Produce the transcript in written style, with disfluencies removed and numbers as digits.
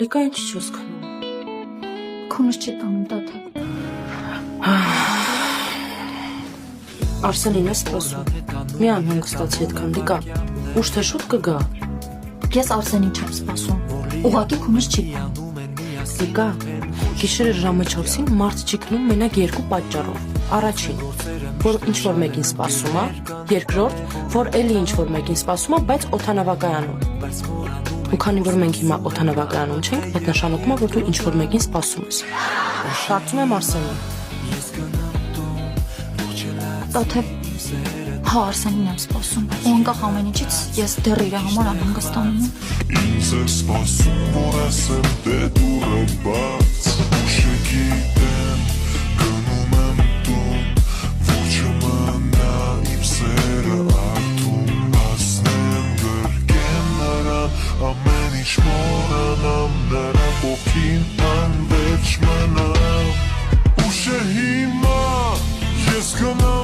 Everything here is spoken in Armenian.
Լիկա ինչ չուս քնում։ Քունս չի տանում տաթե։ Արսենին է սպասում։ Մի անհանգստացի այդքան Լիկա։ Ուշ թե շուտ կգա։ Ես Արսենին չեմ սպասում։ Ուղղակի քունս չի տանում։ Լիկա, գիշերը ժամը 4-ին մարդ չի քնում մենակ երկու պատճառով։ Առաջին, որ ինչ-որ մեկին սպասում է, երկրորդ, որ էլի ինչ-որ մեկին սպասում է, բայց օդանավակայանում։ Ու քանի որ մենք հիմա օդանավակայանում չենք, այդ նշանակում է, որ դու ինչ-որ մեկին սպասում ես։ Կարծում եմ Արսենին։ Տաթե, հա Արսենին եմ սպասում։ Ու անկախ ամեն ինչից ես դեռ իր համար անհանգստանում եմ։ Ինձ է սպասում, որ ասեմ դե դուրը բաց Ուշը գիտեմ, գնում եմ տուն Որ չմնա իմ սերը արդում Հասնեմ գրկեմ նրան, ամեն ինչ մորանամ Նրա կողքին անվերջ մնամ Ուշը հիմա, ես գնամ